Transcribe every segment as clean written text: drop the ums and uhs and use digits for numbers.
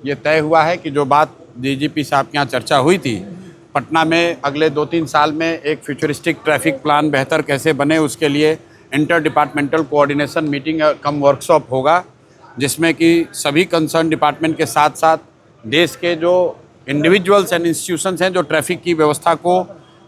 ये तय हुआ है कि जो बात डीजीपी साहब के यहाँ चर्चा हुई थी, पटना में अगले 2-3 साल में एक फ्यूचरिस्टिक ट्रैफिक प्लान बेहतर कैसे बने, उसके लिए इंटर डिपार्टमेंटल कोऑर्डिनेशन मीटिंग कम वर्कशॉप होगा, जिसमें कि सभी कंसर्न डिपार्टमेंट के साथ साथ देश के जो इंडिविजुअल्स एंड इंस्टीट्यूशंस हैं जो ट्रैफिक की व्यवस्था को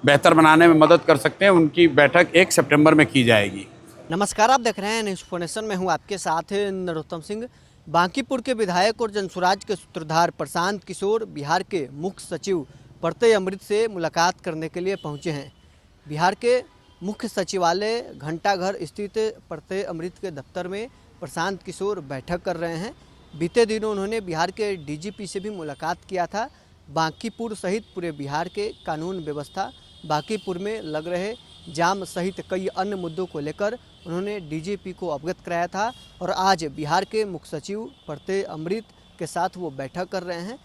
बेहतर बनाने में मदद कर सकते हैं, उनकी बैठक 1 सितंबर में की जाएगी। नमस्कार, आप देख रहे हैं न्यूज़ फोनेशन में हूं आपके साथ नरोत्तम सिंह। बांकीपुर के विधायक और जनसुराज के सूत्रधार प्रशांत किशोर बिहार के मुख्य सचिव प्रत्यय अमृत से मुलाकात करने के लिए पहुंचे हैं। बिहार के मुख्य सचिवालय घंटाघर स्थित प्रत्यय अमृत के दफ्तर में प्रशांत किशोर बैठक कर रहे हैं। बीते दिनों उन्होंने बिहार के डीजीपी से भी मुलाकात किया था। बांकीपुर सहित पूरे बिहार के कानून व्यवस्था, बांकीपुर में लग रहे जाम सहित कई अन्य मुद्दों को लेकर उन्होंने डीजीपी को अवगत कराया था और आज बिहार के मुख्य सचिव प्रत्यय अमृत के साथ वो बैठक कर रहे हैं।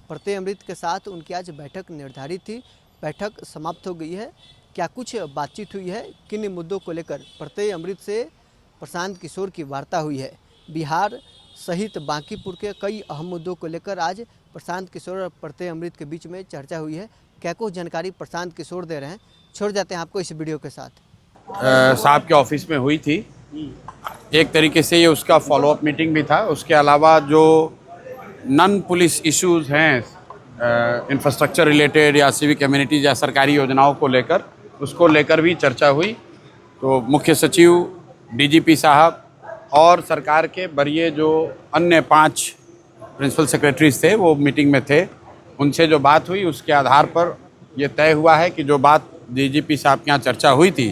प्रत्यय अमृत के साथ उनकी आज बैठक निर्धारित थी, बैठक समाप्त हो गई है। क्या कुछ बातचीत हुई है, किन मुद्दों को लेकर प्रत्यय अमृत से प्रशांत किशोर की वार्ता हुई है, बिहार सहित बांकीपुर के कई अहम मुद्दों को लेकर आज प्रशांत किशोर और प्रत्यय अमृत के बीच में चर्चा हुई है। क्या कुछ जानकारी प्रशांत किशोर दे रहे हैं, छोड़ जाते हैं आपको इस वीडियो के साथ। साहब के ऑफिस में हुई थी, एक तरीके से ये उसका फॉलोअप मीटिंग भी था। उसके अलावा जो नॉन पुलिस इश्यूज़ हैं इंफ्रास्ट्रक्चर रिलेटेड या सिविक कम्युनिटीज या सरकारी योजनाओं को लेकर, उसको लेकर भी चर्चा हुई। तो मुख्य सचिव, डीजीपी साहब और सरकार के वरीय जो अन्य 5 प्रिंसिपल सेक्रेटरीज थे वो मीटिंग में थे। उनसे जो बात हुई उसके आधार पर ये तय हुआ है कि जो बात डीजीपी साहब के यहाँ चर्चा हुई थी,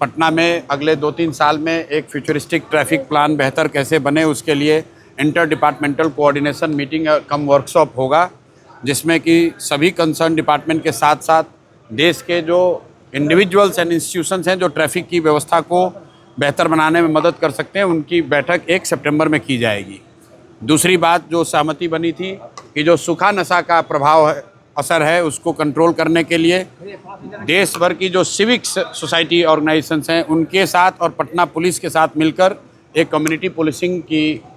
पटना में अगले 2-3 साल में एक फ्यूचरिस्टिक ट्रैफिक प्लान बेहतर कैसे बने, उसके लिए इंटर डिपार्टमेंटल कोऑर्डिनेशन मीटिंग कम वर्कशॉप होगा, जिसमें कि सभी कंसर्न डिपार्टमेंट के साथ साथ देश के जो इंडिविजुअल्स एंड इंस्टीट्यूशंस हैं जो ट्रैफिक की व्यवस्था को बेहतर बनाने में मदद कर सकते हैं, उनकी बैठक 1 सितंबर में की जाएगी। दूसरी बात जो सहमति बनी थी कि जो सूखा नशा का प्रभाव है, असर है, उसको कंट्रोल करने के लिए देश भर की जो सिविक सोसाइटी ऑर्गेनाइजेशंस हैं उनके साथ और पटना पुलिस के साथ मिलकर एक कम्युनिटी पुलिसिंग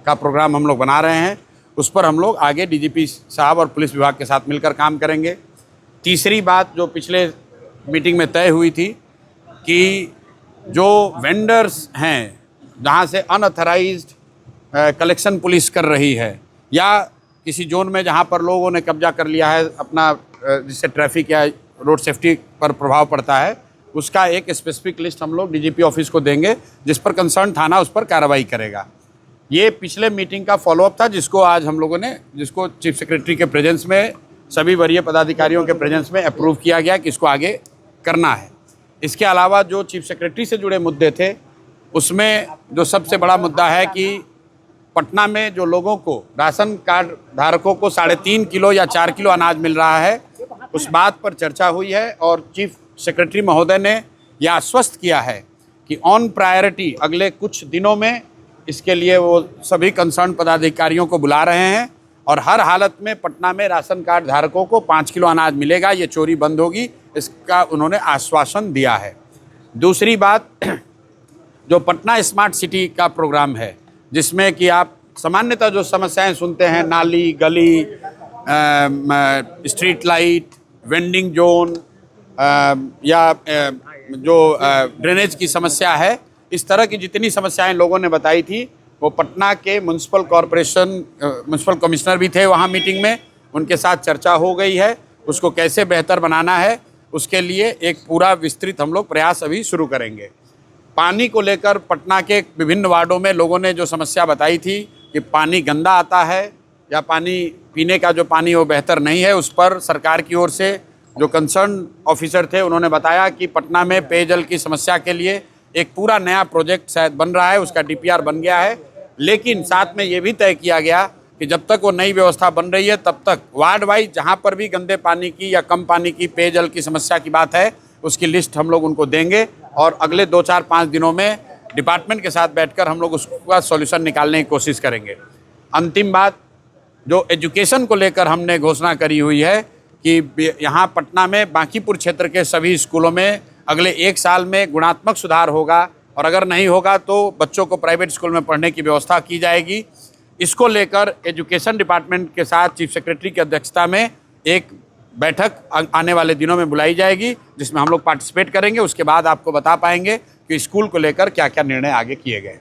का प्रोग्राम हम लोग बना रहे हैं। उस पर हम लोग आगे डीजीपी साहब और पुलिस विभाग के साथ मिलकर काम करेंगे। तीसरी बात जो पिछले मीटिंग में तय हुई थी कि जो वेंडर्स हैं जहाँ से अनऑथराइज्ड कलेक्शन पुलिस कर रही है या किसी जोन में जहाँ पर लोगों ने कब्जा कर लिया है अपना, जिससे ट्रैफिक या रोड सेफ्टी पर प्रभाव पड़ता है, उसका एक स्पेसिफिक लिस्ट हम लोग डीजीपी ऑफिस को देंगे, जिस पर कंसर्न थाना उस पर कार्रवाई करेगा। ये पिछले मीटिंग का फॉलोअप था जिसको आज हम लोगों ने, जिसको चीफ सेक्रेटरी के प्रेजेंस में, सभी वरीय पदाधिकारियों के प्रेजेंस में अप्रूव किया गया कि इसको आगे करना है। इसके अलावा जो चीफ सेक्रेटरी से जुड़े मुद्दे थे, उसमें जो सबसे बड़ा मुद्दा है कि पटना में जो लोगों को, राशन कार्ड धारकों को 3.5 किलो या 4 किलो अनाज मिल रहा है, उस बात पर चर्चा हुई है और चीफ सेक्रेटरी महोदय ने यह आश्वस्त किया है कि ऑन प्रायोरिटी अगले कुछ दिनों में इसके लिए वो सभी कंसर्न पदाधिकारियों को बुला रहे हैं और हर हालत में पटना में राशन कार्ड धारकों को 5 किलो अनाज मिलेगा, ये चोरी बंद होगी, इसका उन्होंने आश्वासन दिया है। दूसरी बात, जो पटना स्मार्ट सिटी का प्रोग्राम है, जिसमें कि आप सामान्यतः जो समस्याएं सुनते हैं, नाली, गली, स्ट्रीट लाइट, वेंडिंग जोन या जो ड्रेनेज की समस्या है, इस तरह की जितनी समस्याएं लोगों ने बताई थी, वो पटना के म्यूनसिपल कॉरपोरेशन म्यूनसिपल कमिश्नर भी थे वहाँ मीटिंग में, उनके साथ चर्चा हो गई है। उसको कैसे बेहतर बनाना है उसके लिए एक पूरा विस्तृत हम लोग प्रयास अभी शुरू करेंगे। पानी को लेकर पटना के विभिन्न वार्डों में लोगों ने जो समस्या बताई थी कि पानी गंदा आता है या पानी पीने का जो पानी वो बेहतर नहीं है, उस पर सरकार की ओर से जो कंसर्न ऑफिसर थे उन्होंने बताया कि पटना में पेयजल की समस्या के लिए एक पूरा नया प्रोजेक्ट शायद बन रहा है, उसका डीपीआर बन गया है, लेकिन साथ में ये भी तय किया गया कि जब तक वो नई व्यवस्था बन रही है तब तक वार्ड वाइज जहाँ पर भी गंदे पानी की या कम पानी की पेयजल की समस्या की बात है, उसकी लिस्ट हम लोग उनको देंगे और अगले 2-4-5 दिनों में डिपार्टमेंट के साथ बैठकर हम लोग उसका सॉल्यूशन निकालने की कोशिश करेंगे। अंतिम बात, जो एजुकेशन को लेकर हमने घोषणा करी हुई है कि यहाँ पटना में बांकीपुर क्षेत्र के सभी स्कूलों में अगले 1 साल में गुणात्मक सुधार होगा और अगर नहीं होगा तो बच्चों को प्राइवेट स्कूल में पढ़ने की व्यवस्था की जाएगी। इसको लेकर एजुकेशन डिपार्टमेंट के साथ चीफ सेक्रेटरी की अध्यक्षता में एक बैठक आने वाले दिनों में बुलाई जाएगी, जिसमें हम लोग पार्टिसिपेट करेंगे। उसके बाद आपको बता पाएंगे कि स्कूल को लेकर क्या क्या निर्णय आगे किए गए।